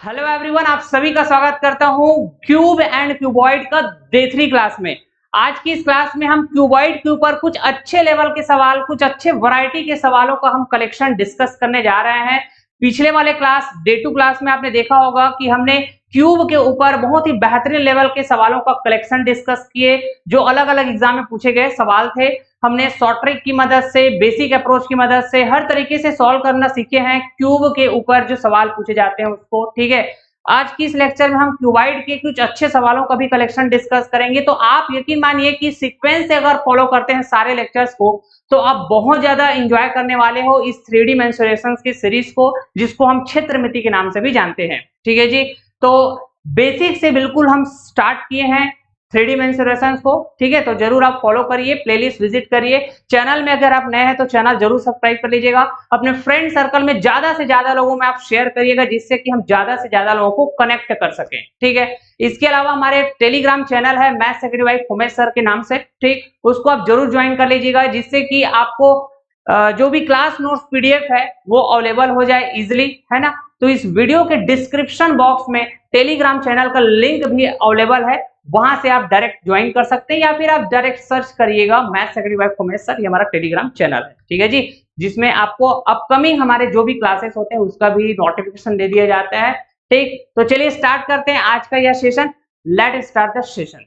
Hello everyone, आप सभी का स्वागत करता हूं क्यूब एंड क्यूबॉइड का डे 3 क्लास में। आज की इस क्लास में हम क्यूबॉइड के ऊपर कुछ अच्छे लेवल के सवाल, कुछ अच्छे वैरायटी के सवालों का हम कलेक्शन डिस्कस करने जा रहे हैं। पिछले वाले क्लास डे 2 क्लास में आपने देखा होगा कि हमने क्यूब के ऊपर बहुत ही बेहतरीन लेवल के सवालों का कलेक्शन डिस्कस किए, जो अलग अलग एग्जाम में पूछे गए सवाल थे। हमने शॉर्ट ट्रिक की मदद से, बेसिक अप्रोच की मदद से हर तरीके से सॉल्व करना सीखे हैं क्यूब के ऊपर जो सवाल पूछे जाते हैं उसको। ठीक है, आज की इस लेक्चर में हम क्यूबॉइड के कुछ अच्छे सवालों का भी कलेक्शन डिस्कस करेंगे। तो आप यकीन मानिए कि सीक्वेंस से अगर फॉलो करते हैं सारे लेक्चर्स को तो आप बहुत ज्यादा एंजॉय करने वाले हो इस 3D मेंसुरेशंस की सीरीज को, जिसको हम क्षेत्रमिति के नाम से भी जानते हैं। ठीक है जी, तो बेसिक से बिल्कुल हम स्टार्ट किए हैं 3D मेंसुरेशंस को। ठीक है, तो जरूर आप फॉलो करिए, प्लेलिस्ट विजिट करिए। चैनल में अगर आप नए हैं तो चैनल जरूर सब्सक्राइब कर लीजिएगा। अपने फ्रेंड सर्कल में ज्यादा से ज्यादा लोगों में आप शेयर करिएगा, जिससे कि हम ज्यादा से ज्यादा लोगों को कनेक्ट कर सकें। ठीक है, इसके अलावा हमारे टेलीग्राम चैनल है maths secretary by Umesh sir के नाम से। ठीक, उसको आप जरूर ज्वाइन कर लीजिएगा, जिससे कि आपको जो भी क्लास नोट्स पीडीएफ है वो अवेलेबल हो जाए इजिली, है ना। तो इस वीडियो के डिस्क्रिप्शन बॉक्स में टेलीग्राम चैनल का लिंक भी अवेलेबल है, वहां से आप डायरेक्ट ज्वाइन कर सकते हैं, या फिर आप डायरेक्ट सर्च करिएगा maths secretary by Umesh sir, ये हमारा टेलीग्राम चैनल है। ठीक है जी, जिसमें आपको अपकमिंग हमारे जो भी क्लासेस होते हैं उसका भी नोटिफिकेशन दे दिया जाता है। ठीक, तो चलिए स्टार्ट करते हैं आज का यह session. Let start the session.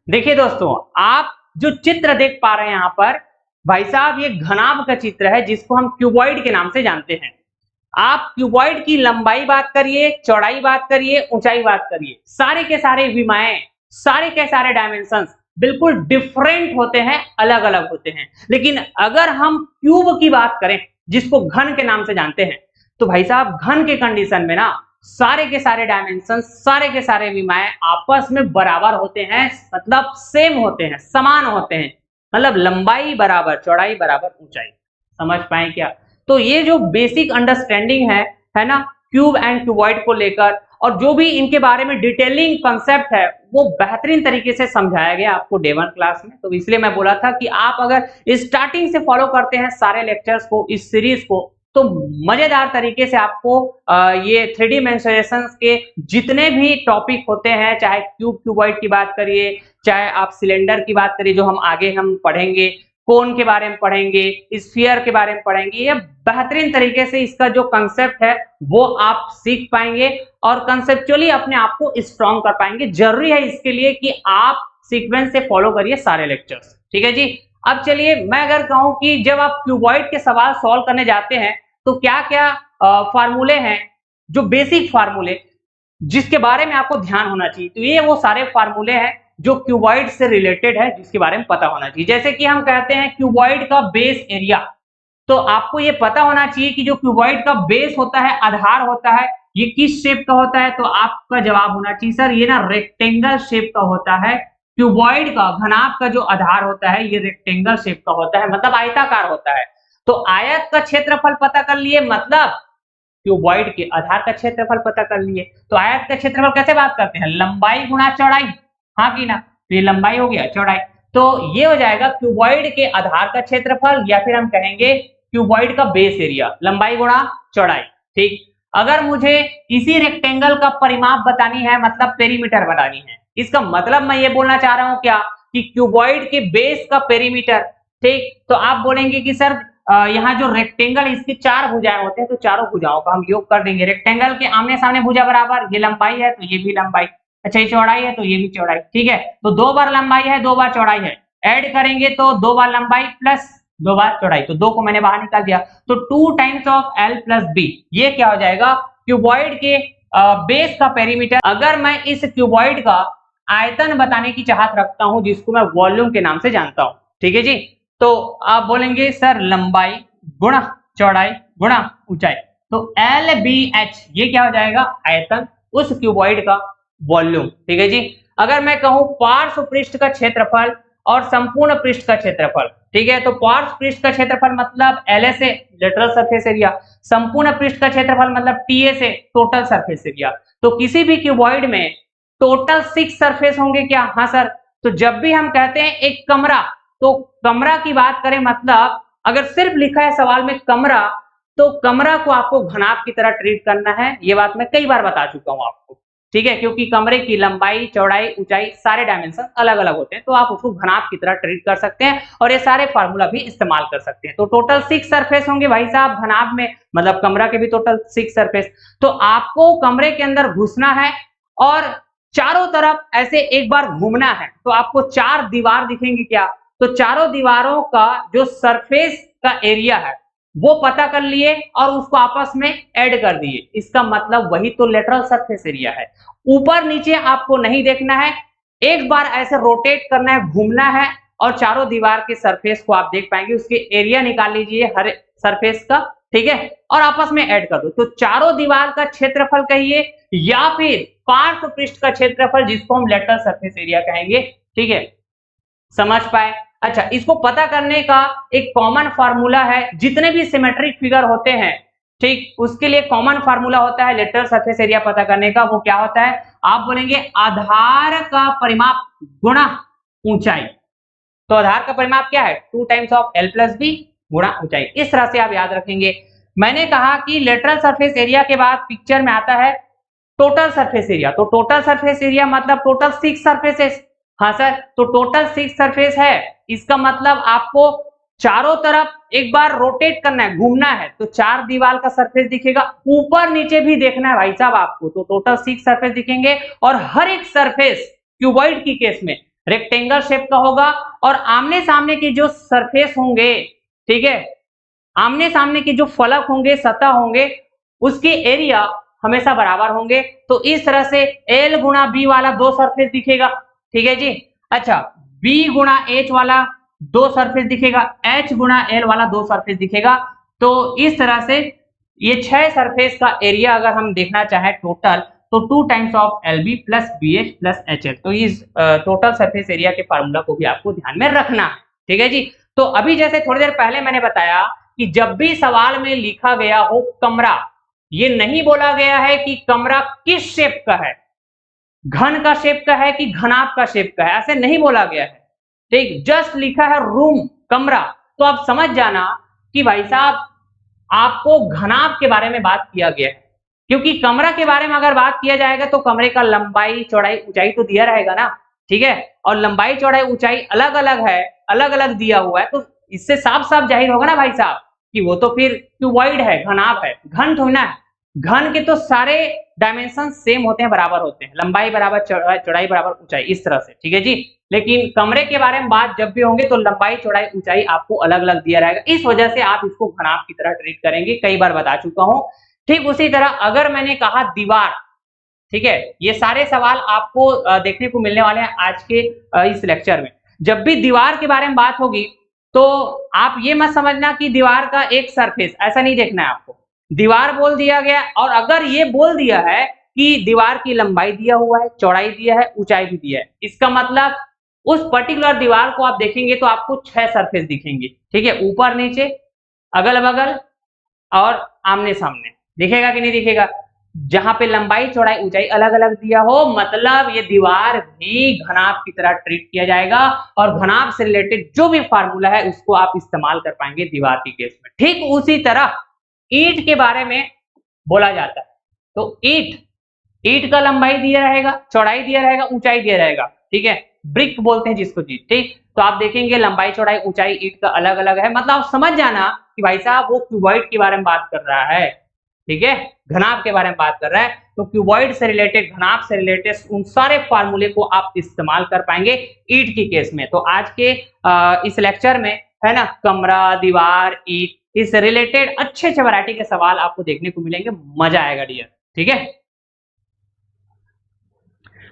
देखिए दोस्तों, आप जो चित्र देख पा रहे हैं यहाँ पर, भाई साहब ये घनाभ का चित्र है, जिसको हम क्यूबॉइड के नाम से जानते हैं। आप क्यूबॉइड की लंबाई बात करिए, चौड़ाई बात करिए, ऊंचाई बात करिए, सारे के सारे विमाएं, सारे के सारे डायमेंशंस बिल्कुल डिफरेंट होते हैं, अलग अलग होते हैं। लेकिन अगर हम क्यूब की बात करें, जिसको घन के नाम से जानते हैं, तो भाई साहब घन के कंडीशन में ना सारे के सारे डायमेंशन, सारे के सारे विमाएं आपस में बराबर होते हैं, मतलब सेम होते हैं, समान होते हैं। मतलब लंबाई बराबर चौड़ाई बराबर ऊंचाई। समझ पाए क्या? तो ये जो बेसिक अंडरस्टैंडिंग है ना, क्यूब एंड क्यूबॉइड को लेकर, और जो भी इनके बारे में डिटेलिंग कंसेप्ट है वो बेहतरीन तरीके से समझाया गया आपको डे 1 क्लास में। तो इसलिए मैं बोला था कि आप अगर स्टार्टिंग से फॉलो करते हैं सारे लेक्चर्स को, इस सीरीज को, तो मजेदार तरीके से आपको ये 3D मेंसुरेशंस के जितने भी टॉपिक होते हैं, चाहे क्यूब क्यूबॉइड की बात करिए, चाहे आप सिलेंडर की बात करिए जो हम आगे हम पढ़ेंगे, कोन के बारे में पढ़ेंगे, स्फीयर के बारे में पढ़ेंगे, ये बेहतरीन तरीके से इसका जो कंसेप्ट है वो आप सीख पाएंगे और कंसेप्चुअली अपने आप को स्ट्रॉन्ग कर पाएंगे। जरूरी है इसके लिए कि आप सीक्वेंस से फॉलो करिए सारे लेक्चर्स। ठीक है जी, अब चलिए मैं अगर कहूं कि जब आप क्यूबॉइड के सवाल सॉल्व करने जाते हैं तो क्या क्या फार्मूले हैं, जो बेसिक फार्मूले जिसके बारे में आपको ध्यान होना चाहिए, तो ये वो सारे फार्मूले हैं जो क्यूबॉइड से रिलेटेड है, जिसके बारे में पता होना चाहिए। जैसे कि हम कहते हैं क्यूबॉइड का बेस एरिया, तो आपको ये पता होना चाहिए कि जो क्यूबॉइड का बेस होता है, आधार होता है, ये किस शेप का होता है। तो आपका जवाब होना चाहिए सर ये ना रेक्टेंगल शेप का होता है। क्यूबॉइड का घनाभ का जो आधार होता है ये रेक्टेंगल शेप का होता है, मतलब आयताकार होता है। तो आयत का क्षेत्रफल पता कर लिए, मतलब क्यूबॉइड के आधार का क्षेत्रफल पता कर लिए। तो आयत का क्षेत्रफल कैसे बात करते हैं? लंबाई गुणा चौड़ाई, हाँ कि ना। तो ये लंबाई हो गया, चौड़ाई, तो ये हो जाएगा क्यूबॉइड के आधार का क्षेत्रफल, या फिर हम कहेंगे क्यूबॉइड का बेस एरिया, लंबाई गुणा चौड़ाई। ठीक, अगर मुझे इसी रेक्टेंगल का परिमाप बतानी है, मतलब पेरीमीटर बनानी है, इसका मतलब मैं ये बोलना चाह रहा हूं क्या कि क्यूबॉइड के बेस का पेरीमीटर। ठीक, तो आप बोलेंगे कि सर यहाँ जो रेक्टेंगल इसकी 4 भुजाएं होते हैं, तो चारों भुजाओं का हम योग कर देंगे। रेक्टेंगल के आमने सामने भुजा बराबर, ये लंबाई है तो ये भी लंबाई, अच्छा ये चौड़ाई है तो ये भी चौड़ाई। ठीक है, तो 2 बार लंबाई है 2 बार चौड़ाई है, ऐड करेंगे तो 2 बार लंबाई प्लस 2 बार चौड़ाई, तो 2 को मैंने बाहर निकाल दिया, तो 2 times of L plus B. ये क्या हो जाएगा? क्यूबॉइड के बेस का पेरीमीटर। अगर मैं इस क्यूबॉइड का आयतन बताने की चाहत रखता हूं, जिसको मैं वॉल्यूम के नाम से जानता हूं, ठीक है जी, तो आप बोलेंगे सर लंबाई गुणा चौड़ाई गुणा ऊंचाई, तो एल बी एच ये क्या हो जाएगा? आयतन उस क्यूबॉइड का वॉल्यूम। ठीक है जी, अगर मैं कहूं पार्श्व पृष्ठ का क्षेत्रफल और संपूर्ण पृष्ठ का क्षेत्रफल, ठीक है, तो पार्श्व पृष्ठ का क्षेत्रफल मतलब एल से लेटरल सरफेस एरिया, संपूर्ण पृष्ठ का क्षेत्रफल मतलब टी से टोटल सरफेस एरिया। तो किसी भी क्यूबॉइड में टोटल 6 सरफेस होंगे क्या? हाँ सर। तो जब भी हम कहते हैं एक कमरा, तो कमरा की बात करें, मतलब अगर सिर्फ लिखा है सवाल में कमरा, तो कमरा को आपको घनाभ की तरह ट्रीट करना है, ये बात मैं कई बार बता चुका हूं आपको, ठीक है, क्योंकि कमरे की लंबाई, चौड़ाई, ऊंचाई सारे डायमेंशन अलग अलग होते हैं, तो आप उसको घनाभ की तरह ट्रीट कर सकते हैं और ये सारे फार्मूला भी इस्तेमाल कर सकते हैं। तो टोटल 6 सरफेस होंगे भाई साहब घनाभ में, मतलब कमरा के भी टोटल 6 सरफेस। तो आपको कमरे के अंदर घुसना है और चारों तरफ ऐसे एक बार घूमना है, तो आपको 4 दीवार दिखेंगी क्या, तो चारों दीवारों का जो सरफेस का एरिया है वो पता कर लिए और उसको आपस में ऐड कर दिए, इसका मतलब वही तो लेटरल सरफेस एरिया है। ऊपर नीचे आपको नहीं देखना है, एक बार ऐसे रोटेट करना है, घूमना है और चारों दीवार के सरफेस को आप देख पाएंगे, उसके एरिया निकाल लीजिए हर सरफेस का, ठीक है, और आपस में ऐड कर दो, तो चारों दीवार का क्षेत्रफल कहिए या फिर पार्श्व पृष्ठ का क्षेत्रफल, जिसको हम लेटरल सरफेस एरिया कहेंगे, ठीक है, समझ पाए। अच्छा, इसको पता करने का एक कॉमन फार्मूला है, जितने भी सिमेट्रिक फिगर होते हैं, ठीक, उसके लिए कॉमन फार्मूला होता है लेटरल सरफेस एरिया पता करने का, वो क्या होता है, आप बोलेंगे आधार का परिमाप गुणा ऊंचाई। तो आधार का परिमाप क्या है, 2 times of L plus B गुणा ऊंचाई, इस तरह से आप याद रखेंगे। मैंने कहा कि लेटरल सरफेस एरिया के बाद पिक्चर में आता है टोटल सरफेस एरिया, तो टोटल सरफेस एरिया मतलब टोटल 6 सरफेसेस। हाँ सर, तो टोटल 6 सरफेस है, इसका मतलब आपको चारों तरफ एक बार रोटेट करना है, घूमना है, तो 4 दीवार का सरफेस दिखेगा, ऊपर नीचे भी देखना है भाई साहब आपको, तो टोटल 6 सरफेस दिखेंगे और हर एक सरफेस क्यूबॉइड की केस में रेक्टेंगल शेप का होगा और आमने सामने के जो सरफेस होंगे, ठीक है, आमने सामने के जो फलक होंगे, सतह होंगे, उसके एरिया हमेशा बराबर होंगे। तो इस तरह से L गुणा बी वाला 2 सरफेस दिखेगा, ठीक है जी। अच्छा, B गुणा H वाला 2 सरफेस दिखेगा, H गुणा L वाला 2 सरफेस दिखेगा। तो इस तरह से ये 6 सरफेस का एरिया अगर हम देखना चाहें टोटल, तो 2 times of LB plus BH plus HL, तो इस टोटल सरफेस एरिया के फार्मूला को भी आपको ध्यान में रखना है, ठीक है जी। तो अभी जैसे थोड़ी देर पहले मैंने बताया कि जब भी सवाल में लिखा गया हो कमरा, ये नहीं बोला गया है कि कमरा किस शेप का है, घन का शेप का है कि घनाभ का शेप का है, ऐसे नहीं बोला गया है, ठीक, जस्ट लिखा है रूम, कमरा। तो आप समझ जाना कि भाई साहब आपको घनाभ के बारे में बात किया गया है, क्योंकि कमरा के बारे में अगर बात किया जाएगा तो कमरे का लंबाई, चौड़ाई, ऊंचाई तो दिया रहेगा ना, ठीक है, और लंबाई, चौड़ाई, ऊंचाई अलग अलग है, अलग अलग दिया हुआ है, तो इससे साफ साफ जाहिर होगा ना भाई साहब कि वो तो फिर क्यूबॉइड है, घनाभ है, घन थोड़ी ना है। घन के तो सारे डायमेंशन सेम होते हैं, बराबर होते हैं, लंबाई बराबर चौड़ाई बराबर ऊंचाई, इस तरह से, ठीक है जी। लेकिन कमरे के बारे में बात जब भी होंगे तो लंबाई, चौड़ाई, ऊंचाई आपको अलग अलग दिया रहेगा, इस वजह से आप इसको घनाभ की तरह ट्रीट करेंगे, कई बार बता चुका हूं। ठीक उसी तरह अगर मैंने कहा दीवार, ठीक है, ये सारे सवाल आपको देखने को मिलने वाले हैं आज के इस लेक्चर में। जब भी दीवार के बारे में बात होगी तो आप ये मत समझना कि दीवार का एक सरफेस, ऐसा नहीं देखना है आपको, दीवार बोल दिया गया और अगर ये बोल दिया है कि दीवार की लंबाई दिया हुआ है, चौड़ाई दिया है, ऊंचाई भी दिया है, इसका मतलब उस पर्टिकुलर दीवार को आप देखेंगे तो आपको 6 सरफेस दिखेंगे, ठीक है, ऊपर नीचे, अगल बगल और आमने सामने, दिखेगा कि नहीं दिखेगा। जहां पे लंबाई, चौड़ाई, ऊंचाई अलग अलग दिया हो, मतलब ये दीवार भी घनाभ की तरह ट्रीट किया जाएगा और घनाभ से रिलेटेड जो भी फार्मूला है उसको आप इस्तेमाल कर पाएंगे दीवार की केस में। ठीक उसी तरह ईंट के बारे में बोला जाता है, तो ईंट का लंबाई दिया रहेगा, चौड़ाई दिया रहेगा, ऊंचाई दिया रहेगा, ठीक है, ब्रिक बोलते हैं जिसको जी, ठीक। तो आप देखेंगे लंबाई, चौड़ाई, ऊंचाई ईंट का अलग अलग है, मतलब आप समझ जाना कि भाई साहब वो क्यूबॉइड के बारे में बात कर रहा है, ठीक है, घनाभ के बारे में बात कर रहा है। तो क्यूबॉइड से रिलेटेड, घनाभ से रिलेटेड उन सारे फार्मूले को आप इस्तेमाल कर पाएंगे ईंट की केस में। तो आज के इस लेक्चर में है ना, कमरा, दीवार, ईंट, इस रिलेटेड अच्छे अच्छे वैरायटी के सवाल आपको देखने को मिलेंगे, मजा आएगा डियर, ठीक है।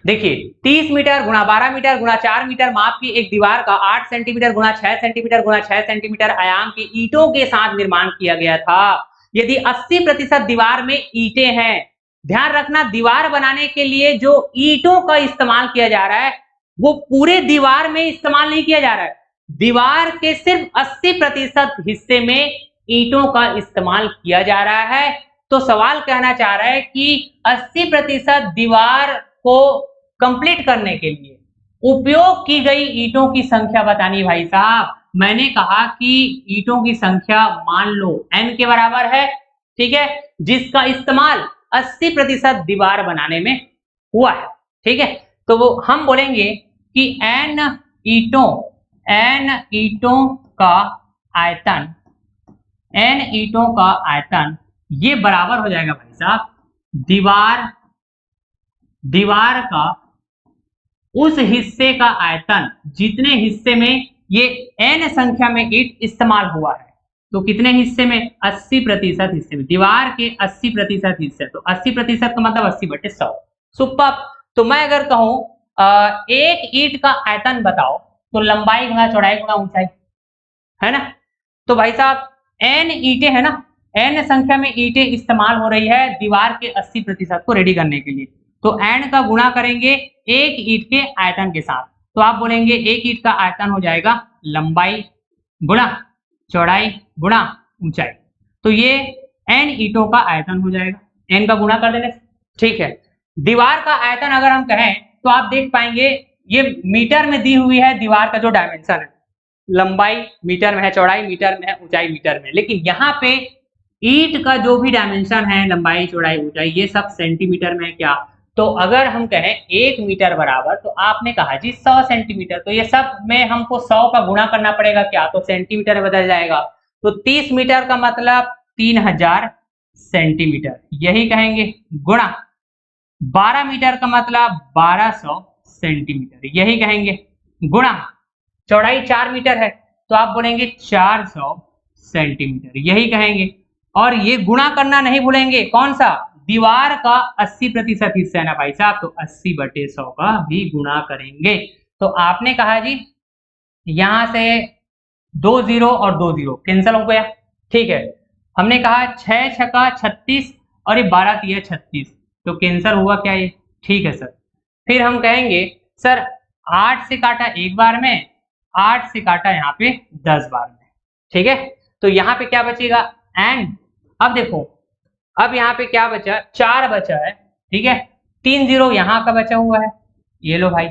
देखिए 30 मीटर गुणा 12 मीटर गुणा 4 मीटर माप की एक दीवार का 8 सेंटीमीटर गुणा 6 सेंटीमीटर गुणा 6 सेंटीमीटर आयाम की ईंटों के साथ निर्माण किया गया था। यदि 80% दीवार में ईंटें हैं, ध्यान रखना दीवार बनाने के लिए जो ईंटों का इस्तेमाल किया जा रहा है वो पूरे दीवार में इस्तेमाल नहीं किया जा रहा है, दीवार के सिर्फ 80% हिस्से में ईंटों का इस्तेमाल किया जा रहा है। तो सवाल कहना चाह रहा है कि 80% दीवार को कंप्लीट करने के लिए उपयोग की गई ईंटों की संख्या बतानी भाई साहब। मैंने कहा कि ईंटों की संख्या मान लो n के बराबर है, ठीक है, जिसका इस्तेमाल 80% दीवार बनाने में हुआ है, ठीक है। तो वो हम बोलेंगे कि n ईंटों का आयतन, n ईंटों का आयतन ये बराबर हो जाएगा भाई साहब दीवार का उस हिस्से का आयतन जितने हिस्से में ये n संख्या में ईंट इस्तेमाल हुआ है। तो कितने हिस्से में? 80% हिस्से में, दीवार के 80% हिस्से। तो 80% का मतलब 80/100। सुपर। तो मैं अगर कहूं एक ईंट का आयतन बताओ, तो लंबाई गुणा चौड़ाई गुणा ऊंचाई, है ना। तो भाई साहब n ईंटें है ना, n संख्या में ईंटें इस्तेमाल हो रही है दीवार के 80% को रेडी करने के लिए। तो n का गुणा करेंगे एक ईंट के आयतन के साथ। तो आप बोलेंगे एक ईंट का आयतन हो जाएगा लंबाई गुणा चौड़ाई गुणा ऊंचाई। तो ये n ईंटों का आयतन हो जाएगा, n का गुणा कर देने से, ठीक है। दीवार का आयतन अगर हम कहें तो आप देख पाएंगे ये मीटर में दी हुई है दीवार का जो डायमेंशन है, लंबाई मीटर में है, चौड़ाई मीटर में है, ऊंचाई मीटर में। लेकिन यहाँ पे ईंट का जो भी डायमेंशन है, लंबाई चौड़ाई ऊंचाई, ये सब सेंटीमीटर में है क्या। तो अगर हम कहें 1 मीटर बराबर, तो आपने कहा जी 100 सेंटीमीटर, तो ये सब में हमको 100 का गुणा करना पड़ेगा क्या, तो सेंटीमीटर में बदल जाएगा। तो 30 मीटर का मतलब 3000 सेंटीमीटर, यही कहेंगे, गुणा 12 मीटर का मतलब 1200 सेंटीमीटर, यही कहेंगे, गुणा चौड़ाई 4 मीटर है तो आप बोलेंगे 400 सेंटीमीटर, यही कहेंगे। और ये गुणा करना नहीं भूलेंगे, कौन सा, दीवार का 80% हिस्सा है ना भाई साहब, तो 80/100 का भी गुणा करेंगे। तो आपने कहा जी यहां से 2 0 और 2 0 कैंसिल हो गया, ठीक है। हमने कहा 6 छक्का 36 और ये 12 तिया 36, तो कैंसिल हुआ क्या ये, ठीक है सर। फिर हम कहेंगे सर 8 से काटा एक बार में, 8 से काटा यहाँ पे 10 बार में, ठीक है। तो यहाँ पे क्या बचेगा, एंड अब देखो, अब यहाँ पे क्या बचा, 4 बचा है, ठीक है। 3 0 यहाँ का बचा हुआ है, ये लो भाई,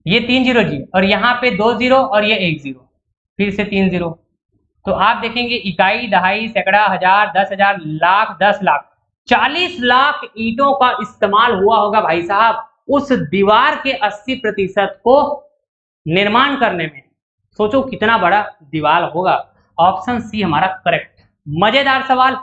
ये 3 0 जी, और यहाँ पे 2 0 और ये 1 0, फिर से 3 0। तो आप देखेंगे इकाई, दहाई, सैकड़ा, हजार, 10,000, लाख, 10 लाख, 40 लाख ईंटों का इस्तेमाल हुआ होगा भाई साहब उस दीवार के 80% को निर्माण करने में। सोचो कितना बड़ा दीवार होगा। ऑप्शन सी हमारा करेक्ट। मजेदार सवाल।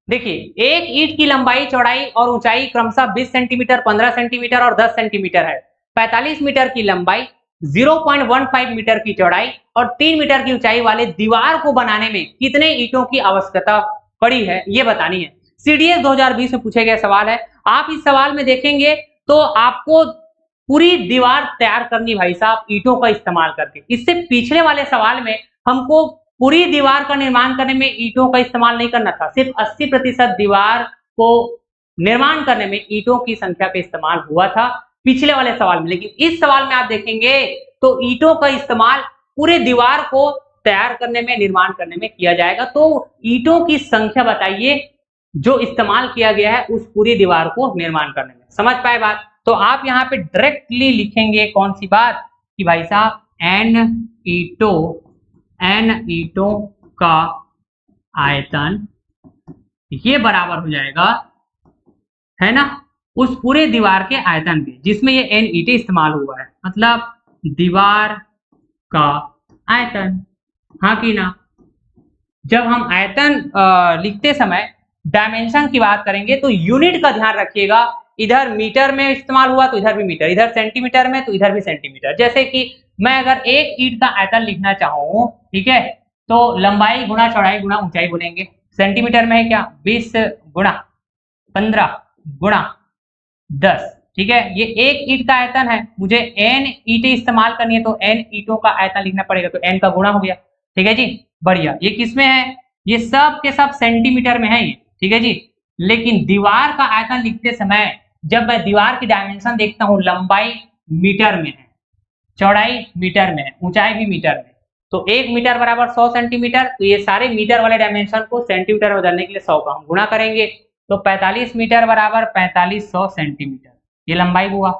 देखिए एक ईंट की लंबाई चौड़ाई और ऊंचाई क्रमशः 20 सेंटीमीटर, 15 सेंटीमीटर और 10 सेंटीमीटर है। 45 मीटर की लंबाई, 0.15 मीटर की चौड़ाई और 3 मीटर की ऊंचाई वाले दीवार को बनाने में कितने ईंटों की आवश्यकता पड़ी है, ये बतानी है। सीडीएस 2020 में पूछे गए सवाल है। आप इस सवाल में देखेंगे तो आपको पूरी दीवार तैयार करनी भाई साहब ईंटों का इस्तेमाल करके। इससे पिछले वाले सवाल में हमको पूरी दीवार का निर्माण करने में ईंटों का इस्तेमाल नहीं करना था, सिर्फ 80% दीवार को निर्माण करने में ईंटों की संख्या का इस्तेमाल हुआ था पिछले वाले सवाल में। लेकिन इस सवाल में आप देखेंगे तो ईंटों का इस्तेमाल पूरे दीवार को तैयार करने में, निर्माण करने में किया जाएगा। तो ईंटों की संख्या बताइए जो इस्तेमाल किया गया है उस पूरी दीवार को निर्माण करने में। समझ पाए बात? तो आप यहाँ पे डायरेक्टली लिखेंगे कौन सी बात कि भाई साहब एन ईंटों का आयतन ये बराबर हो जाएगा, है ना, उस पूरे दीवार के आयतन के जिसमें ये एन ईंटें इस्तेमाल हुआ है, मतलब दीवार का आयतन। हाँ कि ना। जब हम आयतन लिखते समय डायमेंशन की बात करेंगे तो यूनिट का ध्यान रखिएगा। इधर मीटर में इस्तेमाल हुआ तो इधर भी मीटर, इधर सेंटीमीटर में तो इधर भी सेंटीमीटर। जैसे कि मैं अगर एक ईंट का आयतन लिखना चाहूँ, ठीक है, तो लंबाई गुणा चौड़ाई गुणा ऊंचाई बोलेंगे। सेंटीमीटर में है क्या, 20 गुणा 15 गुणा 10, ठीक है। ये एक ईंट का आयतन है, मुझे एन ईंटें इस्तेमाल करनी है तो एन ईंटों का आयतन लिखना पड़ेगा, तो एन का गुणा हो गया, ठीक है जी, बढ़िया। ये किसमें है, ये सब के सब सेंटीमीटर में है ये, ठीक है जी। लेकिन दीवार का आयतन लिखते समय जब मैं दीवार की डायमेंशन देखता हूँ, लंबाई मीटर में है, चौड़ाई मीटर में है, ऊंचाई भी मीटर में, तो 1 मीटर बराबर 100 सेंटीमीटर। तो ये सारे मीटर वाले डायमेंशन को सेंटीमीटर में बदलने के लिए 100 का हम गुणा करेंगे, तो 45 मीटर बराबर 4500 सेंटीमीटर, ये लंबाई हुआ।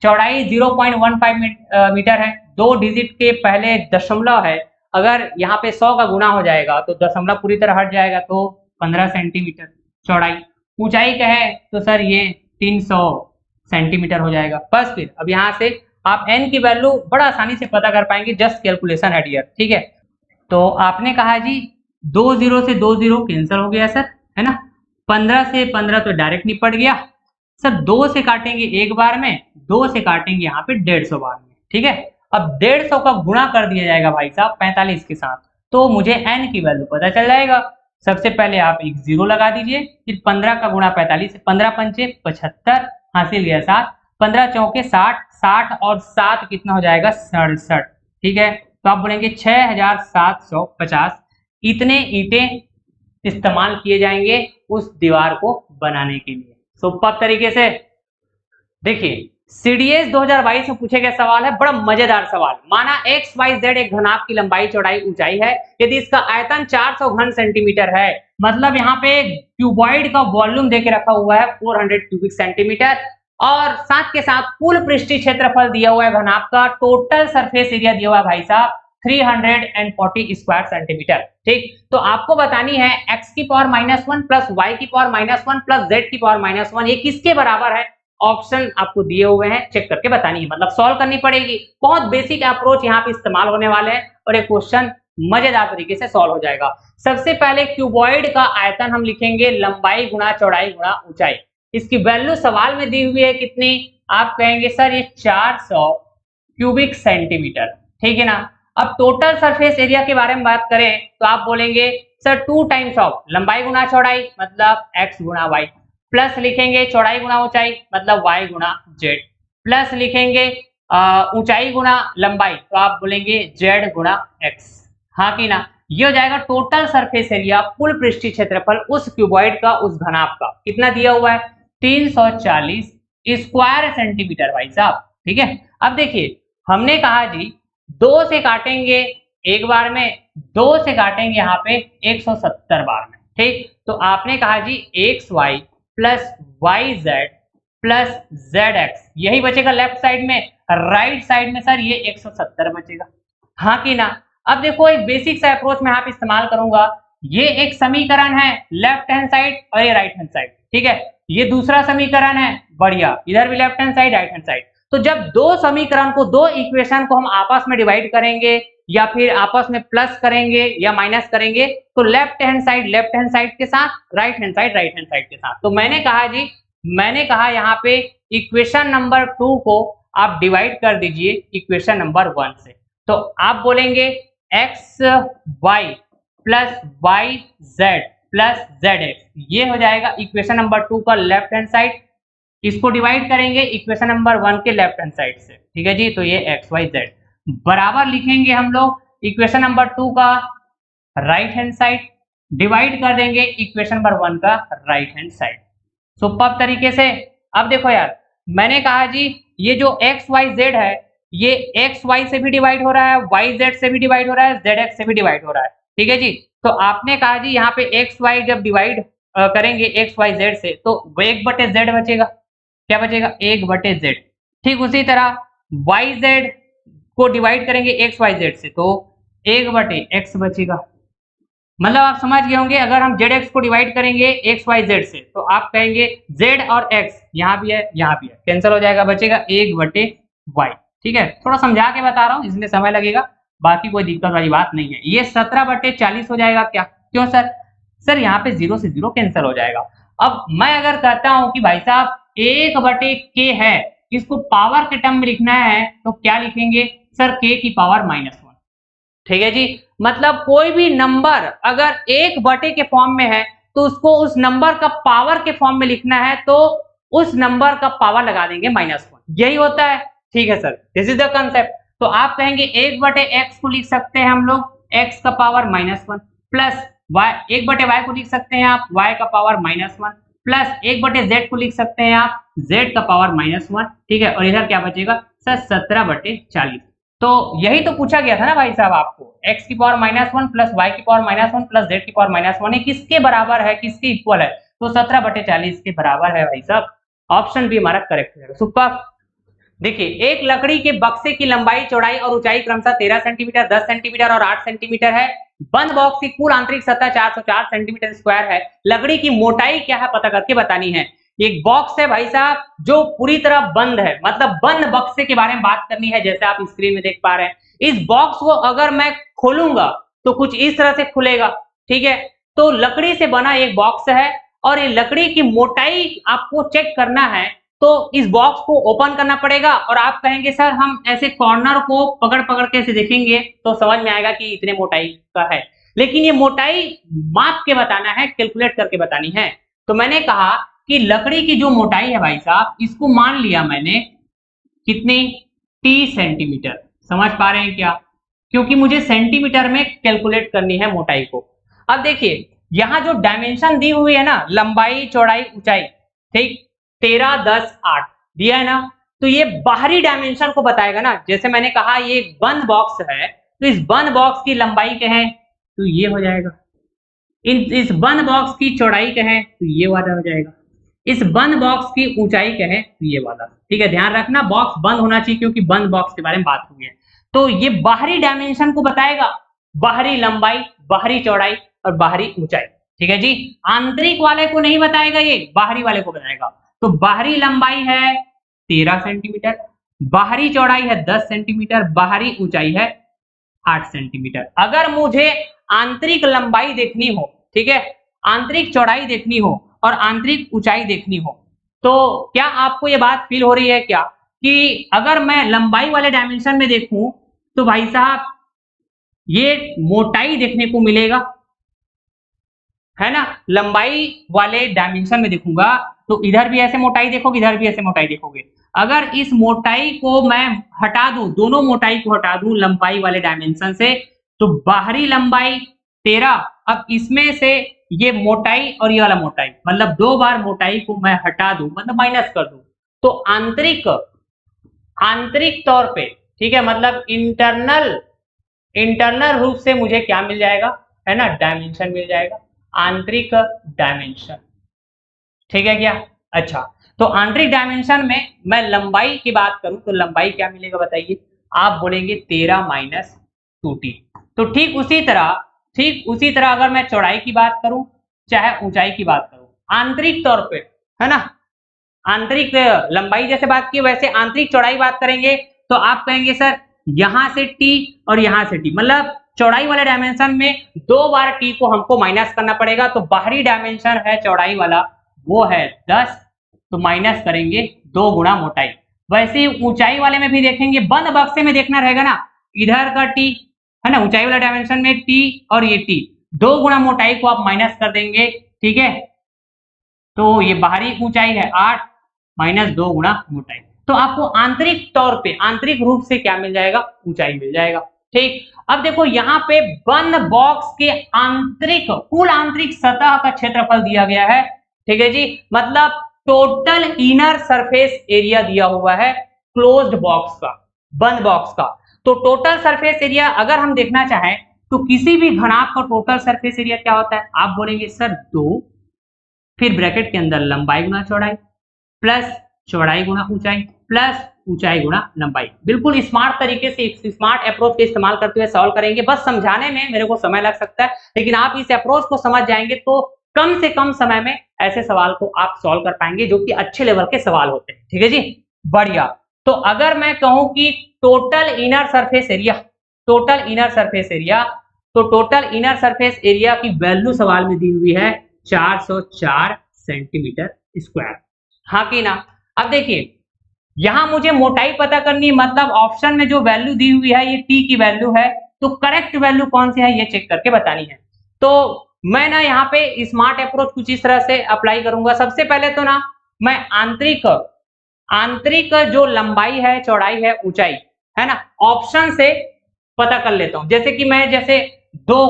चौड़ाई 0.15 मीटर है, 2 डिजिट के पहले दशमलव है, अगर यहाँ पे 100 का गुणा हो जाएगा तो दशमलव पूरी तरह हट जाएगा, तो 15 सेंटीमीटर चौड़ाई। ऊंचाई का है तो सर ये 300 सेंटीमीटर हो जाएगा। बस फिर अब यहाँ से आप n की वैल्यू बड़ा आसानी से पता कर पाएंगे, जस्ट कैलकुलेशन एट हियर, ठीक है। तो आपने कहा जी 2 0 से 2 0 कैंसिल हो गया सर, है ना। 15 से 15 तो डायरेक्ट निपट गया सर। 2 से काटेंगे एक बार में, 2 से काटेंगे यहाँ पे 150 बार में, ठीक है। अब 150 का गुणा कर दिया जाएगा भाई साहब 45 के साथ, तो मुझे n की वैल्यू पता चल जाएगा। सबसे पहले आप एक 0 लगा दीजिए, फिर 15 का गुणा 45, 15 पंचे 75, हासिल गया 7, 15 चौके 60, 60 और 7 कितना हो जाएगा 67, ठीक है। तो आप बोलेंगे 6750 इतने ईंटें इस्तेमाल किए जाएंगे उस दीवार को बनाने के लिए। सुपर तरीके से देखिए, सीडीएस 2022 में पूछे गए सवाल है, बड़ा मजेदार सवाल। माना एक्स वाई जेड एक घनाभ की लंबाई चौड़ाई ऊंचाई है, यदि इसका आयतन 400 घन सेंटीमीटर है, मतलब यहाँ पे क्यूबॉइड का वॉल्यूम देके रखा हुआ है 400 क्यूबिक सेंटीमीटर, और साथ के साथ कुल पृष्ठीय क्षेत्रफल दिया हुआ है घनाभ का, टोटल सरफेस एरिया दिया हुआ है भाई साहब 340 स्क्वायर सेंटीमीटर, ठीक। तो आपको बतानी है x की पावर -1 प्लस y की पावर -1 प्लस z की पावर -1 ये किसके बराबर है। ऑप्शन आपको दिए हुए हैं, चेक करके बतानी है, मतलब सॉल्व करनी पड़ेगी। बहुत बेसिक अप्रोच यहाँ पे इस्तेमाल होने वाले हैं और एक क्वेश्चन मजेदार तरीके से सॉल्व हो जाएगा। सबसे पहले क्यूबॉइड का आयतन हम लिखेंगे लंबाई गुणा चौड़ाई गुणा ऊंचाई। इसकी वैल्यू सवाल में दी हुई है कितनी, आप कहेंगे सर ये 400 क्यूबिक सेंटीमीटर, ठीक है ना। अब टोटल सरफेस एरिया के बारे में बात करें तो आप बोलेंगे सर 2 टाइम्स ऑफ लंबाई गुणा चौड़ाई मतलब x गुणा y, प्लस लिखेंगे चौड़ाई गुणा ऊंचाई मतलब y गुणा z, प्लस लिखेंगे ऊंचाई गुणा लंबाई तो आप बोलेंगे z गुणा x, हाँ कि ना। ये हो जाएगा टोटल सरफेस एरिया, कुल पृष्ठीय क्षेत्रफल उस क्यूबॉइड का, उस घनाभ का, कितना दिया हुआ है 340 स्क्वायर सेंटीमीटर भाई साहब, ठीक है। अब देखिए हमने कहा जी 2 से काटेंगे एक बार में, 2 से काटेंगे यहाँ पे 170 बार में, ठीक। तो आपने कहा जी xy plus yz plus zx यही बचेगा लेफ्ट साइड में, राइट साइड में सर ये 170 बचेगा, हाँ कि ना। अब देखो एक बेसिक सा अप्रोच मैं यहाँ पे इस्तेमाल करूंगा, ये एक समीकरण है लेफ्ट हैंड साइड और ये राइट हैंड साइड, ठीक है। ये दूसरा समीकरण है, बढ़िया, इधर भी left hand side right hand side. तो जब दो समीकरण को, दो इक्वेशन को हम आपस में डिवाइड करेंगे या फिर आपस में प्लस करेंगे या माइनस करेंगे, तो लेफ्ट हैंड साइड के साथ, राइट हैंड साइड के साथ। तो मैंने कहा जी, मैंने कहा यहाँ पे इक्वेशन नंबर 2 को आप डिवाइड कर दीजिए इक्वेशन नंबर 1 से। तो आप बोलेंगे X Y plus Y Z plus Z X, ये हो जाएगा इक्वेशन नंबर 2 का लेफ्ट हैंड साइड। इसको डिवाइड करेंगे इक्वेशन नंबर 1 के लेफ्ट हैंड साइड से, ठीक है जी। तो ये एक्स वाई जेड बराबर लिखेंगे हम लोग इक्वेशन नंबर 2 का राइट हैंड साइड, डिवाइड कर देंगे इक्वेशन नंबर 1 का राइट हैंड साइड। सुपर तरीके से। अब देखो यार, मैंने कहा जी ये जो एक्स वाई जेड है, ये एक्स वाई से भी डिवाइड हो रहा है, वाई जेड से भी डिवाइड हो रहा है, जेड एक्स से भी डिवाइड हो रहा है, ठीक है जी। तो आपने कहा जी यहाँ पे एक्स वाई जब डिवाइड करेंगे एक्स वाई जेड से, तो 1/z बचेगा, क्या बचेगा 1/z। ठीक उसी तरह वाई जेड को डिवाइड करेंगे एक्स वाई जेड से, तो 1/x बचेगा। मतलब आप समझ गए होंगे, अगर हम जेड एक्स को डिवाइड करेंगे एक्स वाई जेड से, तो आप कहेंगे जेड और एक्स यहाँ भी है यहाँ भी है, कैंसिल हो जाएगा, बचेगा 1/y, ठीक है। थोड़ा समझा के बता रहा हूँ इसलिए समय लगेगा, बाकी कोई दिक्कत वाली बात नहीं है। ये 17/40 हो जाएगा क्या, क्यों सर? सर यहाँ पे 0 से 0 कैंसिल हो जाएगा। अब मैं अगर कहता हूँ कि भाई साहब 1/k है, इसको पावर के टर्म में लिखना है, तो क्या लिखेंगे सर, k की पावर -1, ठीक है जी। मतलब कोई भी नंबर अगर 1/के फॉर्म में है तो उसको उस नंबर का पावर के फॉर्म में लिखना है, तो उस नंबर का पावर लगा देंगे -1, यही होता है, ठीक है sir, this is the concept. तो आप कहेंगे 1/x को लिख सकते हैं हम लोग x का पावर -1 प्लस y, 1/y को लिख सकते हैं आप y का पावर -1 प्लस 1/z को लिख सकते हैं आप z का पावर -1, ठीक है। और इधर क्या बचेगा सर 17/40। तो यही तो पूछा गया था ना भाई साहब आपको, x की पावर -1 प्लस y की पावर -1 प्लस z की पावर -1 किसके बराबर है, किसके इक्वल है, तो 17/40 के बराबर है भाई साहब। ऑप्शन भी हमारा करेक्ट है। सुपर। देखिए, एक लकड़ी के बक्से की लंबाई, चौड़ाई और ऊंचाई क्रमशः 13 सेंटीमीटर, 10 सेंटीमीटर और 8 सेंटीमीटर है। बंद बॉक्स की कुल आंतरिक सतह 404 सेंटीमीटर स्क्वायर है। लकड़ी की मोटाई क्या है पता करके बतानी है। एक बॉक्स है भाई साहब जो पूरी तरह बंद है, मतलब बंद बक्से के बारे में बात करनी है, जैसे आप स्क्रीन में देख पा रहे हैं। इस बॉक्स को अगर मैं खोलूंगा तो कुछ इस तरह से खुलेगा, ठीक है। तो लकड़ी से बना एक बॉक्स है और ये लकड़ी की मोटाई आपको चेक करना है, तो इस बॉक्स को ओपन करना पड़ेगा और आप कहेंगे सर हम ऐसे कॉर्नर को पकड़-पकड़ के ऐसे देखेंगे तो समझ में आएगा कि इतने मोटाई का है। लेकिन ये मोटाई माप के बताना है, कैलकुलेट करके बतानी है। तो मैंने कहा कि लकड़ी की जो मोटाई है भाई साहब, इसको मान लिया मैंने कितनी, टी सेंटीमीटर। समझ पा रहे हैं क्या? क्योंकि मुझे सेंटीमीटर में कैलकुलेट करनी है मोटाई को। अब देखिए, यहाँ जो डायमेंशन दी हुई है ना, लंबाई, चौड़ाई, ऊंचाई, ठीक, 13, 10, 8 दिया है ना, तो ये बाहरी डायमेंशन को बताएगा ना। जैसे मैंने कहा ये एक बंद बॉक्स है, तो इस बंद बॉक्स की लंबाई क्या है, तो ये हो जाएगा। इस बंद बॉक्स की चौड़ाई क्या है, तो ये वाला हो जाएगा। इस बंद बॉक्स की ऊंचाई क्या है, तो ये वाला। ठीक है, ध्यान रखना बॉक्स बंद होना चाहिए क्योंकि बंद बॉक्स के बारे में बात हुई है। तो ये बाहरी डायमेंशन को बताएगा, बाहरी लंबाई, बाहरी चौड़ाई और बाहरी ऊंचाई। ठीक है जी, आंतरिक वाले को नहीं बताएगा, ये बाहरी वाले को बताएगा। तो बाहरी लंबाई है 13 सेंटीमीटर, बाहरी चौड़ाई है 10 सेंटीमीटर, बाहरी ऊंचाई है 8 सेंटीमीटर। अगर मुझे आंतरिक लंबाई देखनी हो, ठीक है, आंतरिक चौड़ाई देखनी हो और आंतरिक ऊंचाई देखनी हो, तो क्या आपको ये बात फील हो रही है क्या कि अगर मैं लंबाई वाले डायमेंशन में देखूं तो भाई साहब ये मोटाई देखने को मिलेगा, है ना। लंबाई वाले डायमेंशन में देखूंगा तो इधर भी ऐसे मोटाई देखोगे, इधर भी ऐसे मोटाई देखोगे। अगर इस मोटाई को मैं हटा दूं, दोनों मोटाई को हटा दूं लंबाई वाले डायमेंशन से, तो बाहरी लंबाई 13, अब इसमें से ये मोटाई और ये वाला मोटाई, मतलब 2 बार मोटाई को मैं हटा दूं, मतलब माइनस कर दूं, तो आंतरिक आंतरिक तौर पे, ठीक है, मतलब इंटरनल रूप से मुझे क्या मिल जाएगा, है ना, डायमेंशन मिल जाएगा, आंतरिक डायमेंशन। ठीक है क्या? अच्छा, तो आंतरिक डायमेंशन में मैं लंबाई की बात करूं तो लंबाई क्या मिलेगा बताइए? आप बोलेंगे 13 माइनस 2t। तो ठीक उसी तरह अगर मैं चौड़ाई की बात करूं चाहे ऊंचाई की बात करूं, आंतरिक तौर पे, है ना, आंतरिक लंबाई जैसे बात की वैसे आंतरिक चौड़ाई बात करेंगे तो आप कहेंगे सर यहां से t और यहां से t, मतलब चौड़ाई वाले डायमेंशन में 2 बार t को हमको माइनस करना पड़ेगा। तो बाहरी डायमेंशन है चौड़ाई वाला, वो है 10, तो माइनस करेंगे 2 गुना मोटाई। वैसे ही ऊंचाई वाले में भी देखेंगे, बंद बक्से में देखना रहेगा ना, इधर का t, है ना, ऊंचाई वाला डायमेंशन में t और ये t, 2 गुना मोटाई को आप माइनस कर देंगे। ठीक है, तो ये बाहरी ऊंचाई है 8 माइनस 2 गुना मोटाई, तो आपको आंतरिक तौर पे, आंतरिक रूप से क्या मिल जाएगा, ऊंचाई मिल जाएगा। ठीक, अब देखो यहाँ पे बंद बॉक्स के आंतरिक, कुल आंतरिक सतह का क्षेत्रफल दिया गया है। ठीक है जी, मतलब टोटल इनर सरफेस एरिया दिया हुआ है क्लोज्ड बॉक्स का, बंद बॉक्स का। तो टोटल सरफेस एरिया अगर हम देखना चाहें तो किसी भी घनाभ का टोटल सरफेस एरिया क्या होता है, आप बोलेंगे सर 2, फिर ब्रैकेट के अंदर लंबाई गुना चौड़ाई प्लस चौड़ाई गुना ऊंचाई प्लस ऊंचाई गुना लंबाई। बिल्कुल स्मार्ट तरीके से, स्मार्ट अप्रोच का इस्तेमाल करते हुए सॉल्व करेंगे। बस समझाने में मेरे को समय लग सकता है, लेकिन आप इस अप्रोच को समझ जाएंगे तो कम से कम समय में ऐसे सवाल को आप सॉल्व कर पाएंगे जो कि अच्छे लेवल के सवाल होते हैं। ठीक है जी, बढ़िया। तो अगर मैं कहूं कि total inner surface area, total inner surface area, तो टोटल इनर सरफेस एरिया की वैल्यू सवाल में दी हुई है 404 सेंटीमीटर स्क्वायर, हाँ कि ना। अब देखिए यहां मुझे मोटाई पता करनी, मतलब ऑप्शन में जो वैल्यू दी हुई है ये t की वैल्यू है, तो करेक्ट वैल्यू कौन सी है ये चेक करके बतानी है। तो मैं ना यहाँ पे स्मार्ट अप्रोच कुछ इस तरह से अप्लाई करूंगा। सबसे पहले तो ना मैं आंतरिक जो लंबाई है, चौड़ाई है, ऊंचाई है ना, ऑप्शन से पता कर लेता हूं। जैसे कि मैं जैसे 2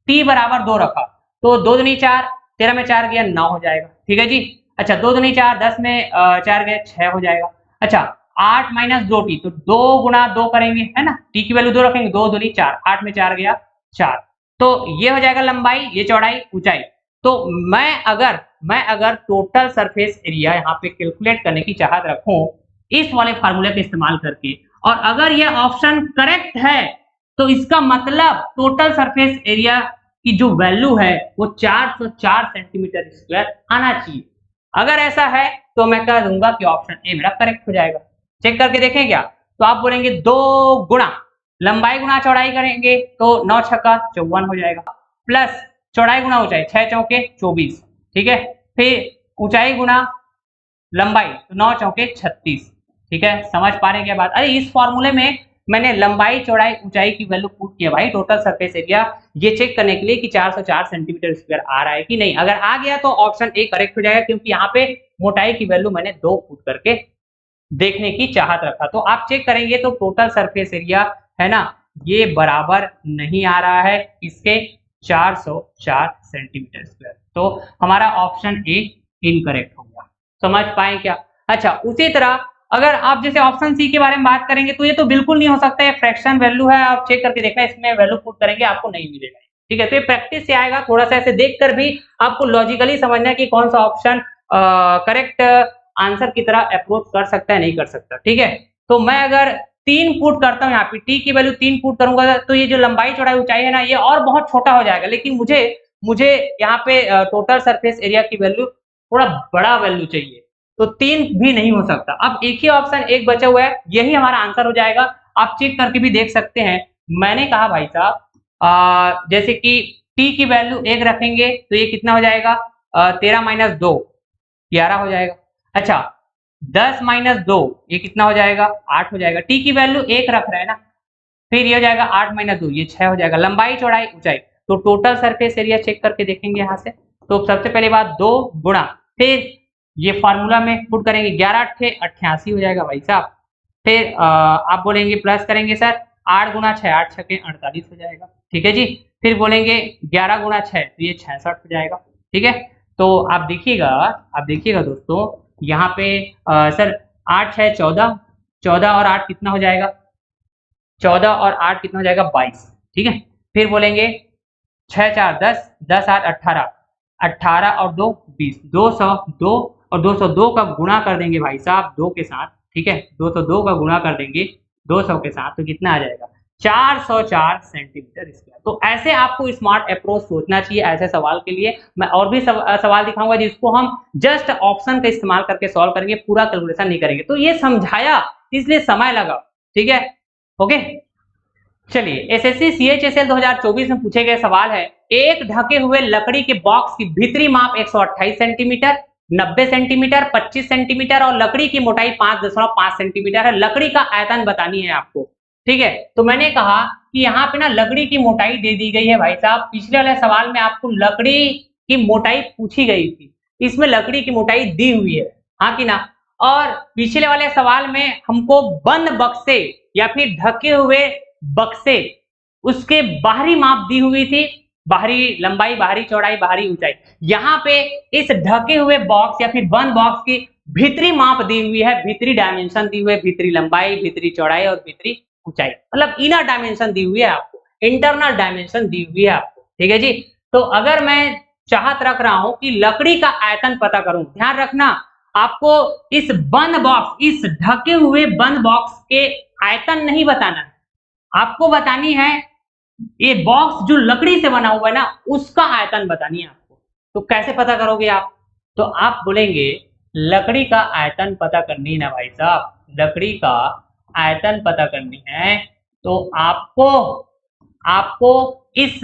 t बराबर 2 रखा तो 2 दूनी 4, 13 में 4 गया 9 हो जाएगा। ठीक है जी, अच्छा 2 दूनी 4, 10 में 4 गए 6 हो जाएगा। अच्छा 8 माइनस 2t, तो 2 गुना 2 करेंगे, है ना, t की वैल्यू 2 रखेंगे, 2 दूनी 4, 8 में 4 गया 4, तो ये हो जाएगा लंबाई, ये चौड़ाई, ऊंचाई। तो मैं अगर टोटल सरफेस एरिया यहाँ पे कैलकुलेट करने की चाहत रखूं इस वाले फार्मूले का इस्तेमाल करके, और अगर यह ऑप्शन करेक्ट है तो इसका मतलब टोटल सरफेस एरिया की जो वैल्यू है वो 404 सेंटीमीटर स्क्वायर आना चाहिए। अगर ऐसा है तो मैं कह दूंगा कि ऑप्शन ए मेरा करेक्ट हो जाएगा। चेक करके देखें क्या? तो आप बोलेंगे 2 गुणा लंबाई गुणा चौड़ाई करेंगे तो 9 छक्का 54 हो जाएगा, प्लस चौड़ाई गुणा ऊंचाई 6 चौके 24, ठीक है। फिर ऊंचाई गुणा लंबाई तो 9 चौके 36, ठीक है। समझ पा रहे हैं क्या बात? अरे इस फॉर्मूले में मैंने लंबाई चौड़ाई ऊंचाई की वैल्यू पुट किया भाई, टोटल सरफेस एरिया ये चेक करने के लिए कि 404 सेंटीमीटर स्क्वायर आ रहा है कि नहीं। अगर आ गया तो ऑप्शन ए करेक्ट हो जाएगा, क्योंकि यहाँ पे मोटाई की वैल्यू मैंने 2 पुट करके देखने की चाहत रखा। तो आप चेक करेंगे तो टोटल सरफेस एरिया है ना, ये बराबर नहीं आ रहा है इसके 404 सेंटीमीटर स्क्वायर। तो हमारा ऑप्शन ए इनकरेक्ट हो गया। समझ पाए क्या? अच्छा, उसी तरह अगर आप जैसे ऑप्शन सी के बारे में बात करेंगे तो ये तो बिल्कुल नहीं हो सकता है, फ्रैक्शन वैल्यू है। आप चेक करके देखना, इसमें वैल्यू पुट करेंगे आपको नहीं मिलेगा, ठीक है। तो ये प्रैक्टिस से आएगा, थोड़ा सा ऐसे देखकर भी आपको लॉजिकली समझना है कि कौन सा ऑप्शन करेक्ट आंसर की तरह अप्रोच कर सकता है, नहीं कर सकता, ठीक है। तो मैं अगर 3 पुट करता हूँ यहाँ पे, टी की वैल्यू 3 पुट करूंगा तो ये जो लंबाई चौड़ाई ऊंचाई है ना, ये और बहुत छोटा हो जाएगा। लेकिन मुझे यहाँ पे टोटल सरफेस एरिया की वैल्यू थोड़ा बड़ा वैल्यू चाहिए, तो 3 भी नहीं हो सकता। अब एक ही ऑप्शन एक बचा हुआ है, यही हमारा आंसर हो जाएगा। आप चेक करके भी देख सकते हैं। मैंने कहा भाई साहब जैसे कि टी की वैल्यू 1 रखेंगे तो ये कितना हो जाएगा, 13 माइनस 2 11 हो जाएगा। अच्छा, 10 माइनस 2 ये कितना हो जाएगा, 8 हो जाएगा। टी की वैल्यू 1 रख रहे हैं ना, फिर ये हो जाएगा 8 माइनस 2 ये 6 हो जाएगा। लंबाई चौड़ाई ऊंचाई, तो टोटल सरफेस एरिया चेक करके देखेंगे यहाँ से। तो सबसे पहली बात 2 गुणा, फिर ये फार्मूला में पुट करेंगे 11 × 88 हो जाएगा भाई साहब। फिर आप बोलेंगे प्लस करेंगे सर 8 गुणा 6 8 छके 48 हो जाएगा, ठीक है जी। फिर बोलेंगे 11 गुणा 6 तो ये 66 हो जाएगा, ठीक है। तो आप देखिएगा दोस्तों, यहाँ पे सर 8 6 14, 14 और 8 कितना हो जाएगा, 14 और 8 कितना हो जाएगा 22, ठीक है। फिर बोलेंगे 6 4 10, 10 8 18, 18 और 2 20, 202 और 202 का गुणा कर देंगे भाई साहब 2 के साथ, ठीक है। 202 का गुणा कर देंगे 200 के साथ तो कितना आ जाएगा, 404 सेंटीमीटर स्क्वायर। तो ऐसे आपको स्मार्ट अप्रोच सोचना चाहिए ऐसे सवाल के लिए। मैं और भी सवाल दिखाऊंगा जिसको हम जस्ट ऑप्शन का इस्तेमाल करके सॉल्व करेंगे, पूरा कैलकुलेशन नहीं करेंगे। तो ये समझाया इसलिए समय लगा, ठीक है, ओके। चलिए, एसएससी सीएचएसएल 2024 में पूछे गए सवाल है, एक ढके हुए लकड़ी के बॉक्स की भीतरी माप 128 सेंटीमीटर, 90 सेंटीमीटर, 25 सेंटीमीटर और लकड़ी की मोटाई 5.5 सेंटीमीटर है। लकड़ी का आयतन बतानी है आपको, ठीक है। तो मैंने कहा कि यहाँ पे ना लकड़ी की मोटाई दे दी गई है भाई साहब। पिछले वाले सवाल में आपको लकड़ी की मोटाई पूछी गई थी, इसमें लकड़ी की मोटाई दी हुई है, हाँ कि ना। और पिछले वाले सवाल में हमको बंद बक्से या फिर ढके हुए बक्से उसके बाहरी माप दी हुई थी, बाहरी लंबाई, बाहरी चौड़ाई, बाहरी ऊंचाई। यहाँ पे इस ढके हुए बॉक्स या फिर बंद बॉक्स की भीतरी माप दी हुई है, भीतरी डायमेंशन दी हुई है, भीतरी लंबाई, भीतरी चौड़ाई और भीतरी ऊंचाई, मतलब इनर डायमेंशन दी हुई है आपको, इंटरनल डायमेंशन दी हुई है आपको, ठीक है जी। तो अगर मैं चाहत रख रहा हूं कि लकड़ी का आयतन पता करूं, ध्यान रखना आपको इस बंद बॉक्स, इस ढके हुए बंद बॉक्स के आयतन नहीं बताना है, आपको बतानी है ये बॉक्स जो लकड़ी से बना हुआ है ना उसका आयतन बतानी है आपको। तो कैसे पता करोगे आप? तो आप बोलेंगे लकड़ी का आयतन पता करनी है ना भाई साहब, लकड़ी का आयतन पता करनी है तो आपको इस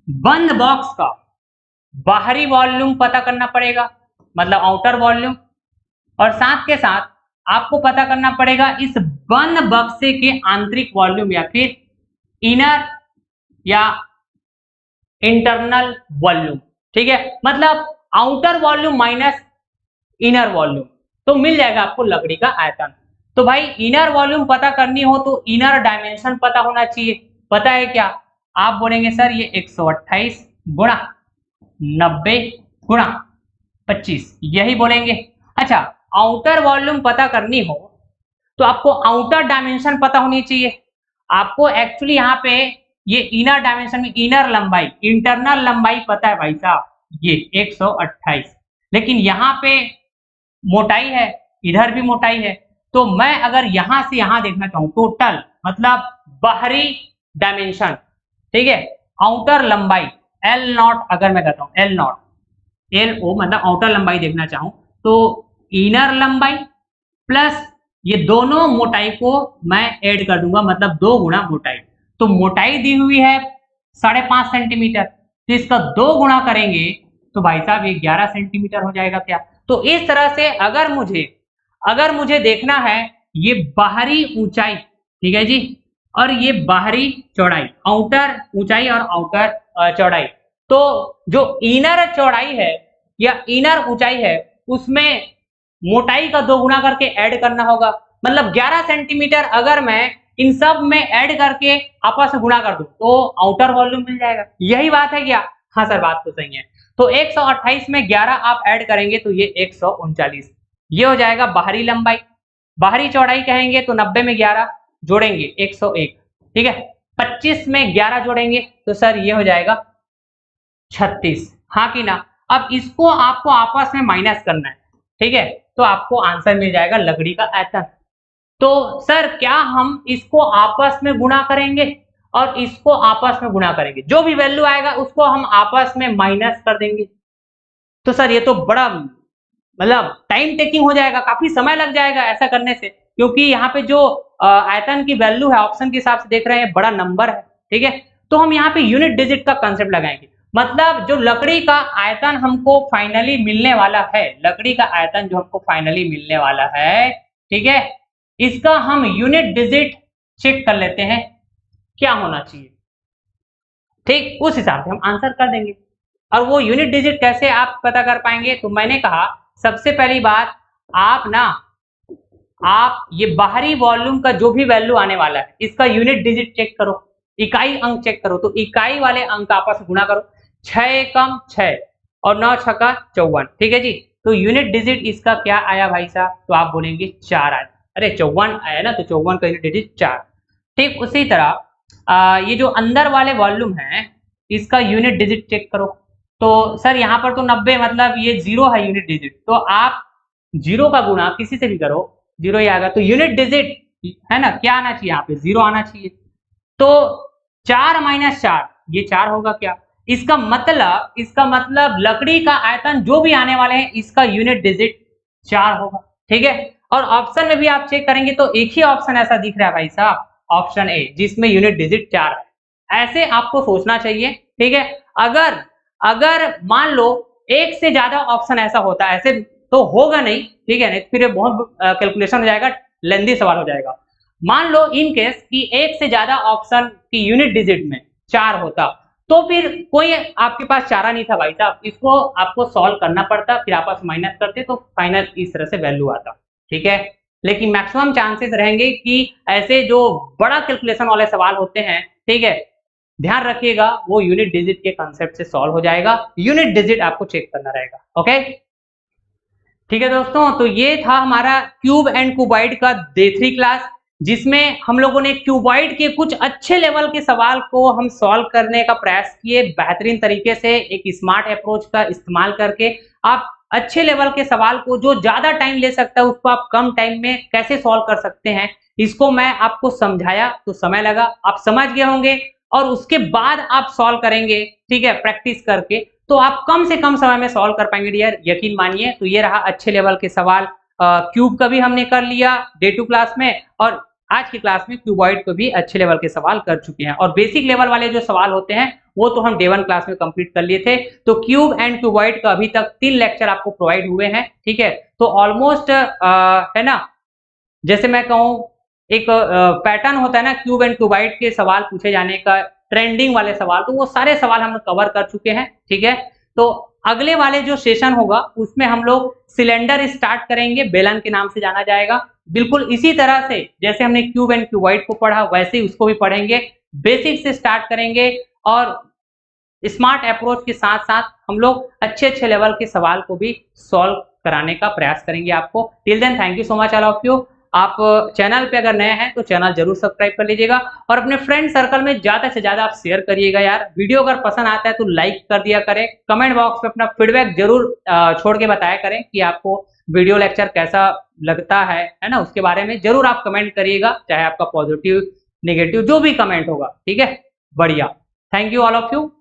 बंद बॉक्स का बाहरी वॉल्यूम पता करना पड़ेगा, मतलब आउटर वॉल्यूम, और साथ के साथ आपको पता करना पड़ेगा इस बंद बक्से के आंतरिक वॉल्यूम या फिर इनर या इंटरनल वॉल्यूम, ठीक है। मतलब outer volume minus inner volume, तो मिल जाएगा आपको लकड़ी का आयतन। तो भाई इनर वॉल्यूम पता करनी हो तो इनर डायमेंशन पता होना चाहिए। पता है क्या? आप बोलेंगे सर ये 128 गुणा 90 गुणा 25, यही बोलेंगे। अच्छा, आउटर वॉल्यूम पता करनी हो तो आपको आउटर डायमेंशन पता होनी चाहिए। आपको एक्चुअली यहाँ पे ये इनर डायमेंशन में इनर लंबाई, इंटरनल लंबाई पता है भाई साहब ये 128, लेकिन यहाँ पे मोटाई है, इधर भी मोटाई है, तो मैं अगर यहां से यहां देखना चाहूं, टोटल मतलब बाहरी डायमेंशन, ठीक है, आउटर लंबाई एल नॉट, अगर मैं कहता हूं एल नॉट, एल ओ मतलब आउटर लंबाई देखना चाहूं, तो इनर लंबाई प्लस ये दोनों मोटाई को मैं ऐड कर दूंगा, मतलब 2 गुना मोटाई। तो मोटाई दी हुई है 5.5 सेंटीमीटर, तो इसका 2 गुना करेंगे तो भाई साहब ये 11 सेंटीमीटर हो जाएगा क्या। तो इस तरह से अगर मुझे देखना है ये बाहरी ऊंचाई, ठीक है जी, और ये बाहरी चौड़ाई, आउटर ऊंचाई और आउटर चौड़ाई, तो जो इनर चौड़ाई है या इनर ऊंचाई है उसमें मोटाई का 2 गुना करके ऐड करना होगा, मतलब 11 सेंटीमीटर अगर मैं इन सब में ऐड करके आपस में गुणा कर दूं तो आउटर वॉल्यूम मिल जाएगा। यही बात है क्या? हाँ सर, बात तो सही है। तो 128 में 11 आप ऐड करेंगे तो ये 139, ये हो जाएगा बाहरी लंबाई। बाहरी चौड़ाई कहेंगे तो 90 में 11 जोड़ेंगे 101, ठीक है, 25 में 11 जोड़ेंगे तो सर ये हो जाएगा 36, हाँ कि ना। अब इसको आपको आपस में माइनस करना है, ठीक है, तो आपको आंसर मिल जाएगा लकड़ी का आयतन। तो सर क्या हम इसको आपस में गुणा करेंगे और इसको आपस में गुणा करेंगे, जो भी वैल्यू आएगा उसको हम आपस में माइनस कर देंगे। तो सर ये तो बड़ा मतलब टाइम टेकिंग हो जाएगा, काफी समय लग जाएगा ऐसा करने से, क्योंकि यहाँ पे जो आयतन की वैल्यू है ऑप्शन के हिसाब से देख रहे हैं बड़ा नंबर है, ठीक है। तो हम यहाँ पे यूनिट डिजिट का कंसेप्ट लगाएंगे, मतलब जो लकड़ी का आयतन हमको फाइनली मिलने वाला है, लकड़ी का आयतन जो हमको फाइनली मिलने वाला है, ठीक है, इसका हम यूनिट डिजिट चेक कर लेते हैं क्या होना चाहिए, ठीक, उस हिसाब से हम आंसर कर देंगे। और वो यूनिट डिजिट कैसे आप पता कर पाएंगे, तो मैंने कहा सबसे पहली बात आप ये बाहरी वॉल्यूम का जो भी वैल्यू आने वाला है इसका यूनिट डिजिट चेक करो, इकाई अंक चेक करो, तो इकाई वाले अंक आपस में गुणा करो, 6 एकम 6 और 9 छक्का 54, ठीक है जी। तो यूनिट डिजिट इसका क्या आया भाई साहब, तो आप बोलेंगे 4 आया, अरे 54 आया ना, तो 54 का यूनिट डिजिट 4। ठीक उसी तरह ये जो अंदर वाले वॉल्यूम है इसका यूनिट डिजिट चेक करो, तो सर यहाँ पर तो 90 मतलब ये 0 है यूनिट डिजिट, तो आप 0 का गुणा किसी से भी करो 0 ही आएगा, तो यूनिट डिजिट है ना क्या आना चाहिए, यहाँ पे 0 आना चाहिए। तो 4 माइनस 4 ये 4 होगा क्या, इसका मतलब लकड़ी का आयतन जो भी आने वाले हैं इसका यूनिट डिजिट 4 होगा, ठीक है। और ऑप्शन में भी आप चेक करेंगे तो एक ही ऑप्शन ऐसा दिख रहा है भाई साहब, ऑप्शन ए, जिसमें यूनिट डिजिट 4 है। ऐसे आपको सोचना चाहिए, ठीक है। अगर मान लो एक से ज्यादा ऑप्शन ऐसा होता है, ऐसे तो होगा नहीं, ठीक है, नहीं फिर बहुत कैलकुलेशन हो जाएगा, लेंदी सवाल हो जाएगा। मान लो इन केस कि एक से ज्यादा ऑप्शन की यूनिट डिजिट में 4 होता तो फिर कोई आपके पास चारा नहीं था भाई साहब, इसको आपको सॉल्व करना पड़ता, फिर आपस माइनस करते तो फाइनल इस तरह से वैल्यू आता, ठीक है। लेकिन मैक्सिमम चांसेस रहेंगे कि ऐसे जो बड़ा कैलकुलेशन वाले सवाल होते हैं, ठीक है, ध्यान रखिएगा वो यूनिट डिजिट के कांसेप्ट से सॉल्व हो जाएगा, यूनिट डिजिट आपको चेक करना रहेगा, ओके। ठीक है दोस्तों, तो ये था हमारा क्यूब एंड क्यूबॉइड का डे 3 क्लास, जिसमें हम लोगों ने क्यूबॉइड के कुछ अच्छे लेवल के सवाल को हम सॉल्व करने का प्रयास किए बेहतरीन तरीके से, एक स्मार्ट अप्रोच का इस्तेमाल करके आप अच्छे लेवल के सवाल को जो ज्यादा टाइम ले सकता है उसको आप कम टाइम में कैसे सॉल्व कर सकते हैं, इसको मैं आपको समझाया तो समय लगा, आप समझ गए होंगे और उसके बाद आप सॉल्व करेंगे, ठीक है, प्रैक्टिस करके, तो आप कम से कम समय में सॉल्व कर पाएंगे डियर, यकीन मानिए। तो ये रहा अच्छे लेवल के सवाल, क्यूब का भी हमने कर लिया डे 2 क्लास में, और आज की क्लास में क्यूबॉइड को भी अच्छे लेवल के सवाल कर चुके हैं, और बेसिक लेवल वाले जो सवाल होते हैं वो तो हम डे 1 क्लास में कंप्लीट कर लिए थे। तो क्यूब एंड क्यूबॉइड का अभी तक 3 लेक्चर आपको प्रोवाइड हुए हैं, ठीक है। तो ऑलमोस्ट है ना, जैसे मैं कहूँ एक पैटर्न होता है ना क्यूब एंड क्यूबॉइड के सवाल पूछे जाने का, ट्रेंडिंग वाले सवाल, तो वो सारे सवाल हम कवर कर चुके हैं, ठीक है। तो अगले वाले जो सेशन होगा उसमें हम लोग सिलेंडर स्टार्ट करेंगे, बेलन के नाम से जाना जाएगा, बिल्कुल इसी तरह से जैसे हमने क्यूब एंड क्यूबॉइड को पढ़ा वैसे ही उसको भी पढ़ेंगे, बेसिक से स्टार्ट करेंगे और स्मार्ट अप्रोच के साथ साथ हम लोग अच्छे लेवल के सवाल को भी सॉल्व कराने का प्रयास करेंगे आपको। Till then thank you so much all of you. आप चैनल पे अगर नए हैं तो चैनल जरूर सब्सक्राइब कर लीजिएगा और अपने फ्रेंड सर्कल में ज्यादा से ज्यादा आप शेयर करिएगा यार। वीडियो अगर पसंद आता है तो लाइक कर दिया करें, कमेंट बॉक्स में अपना फीडबैक जरूर छोड़ के बताया करें कि आपको वीडियो लेक्चर कैसा लगता है ना, उसके बारे में जरूर आप कमेंट करिएगा, चाहे आपका पॉजिटिव नेगेटिव जो भी कमेंट होगा, ठीक है। बढ़िया, thank you all of you.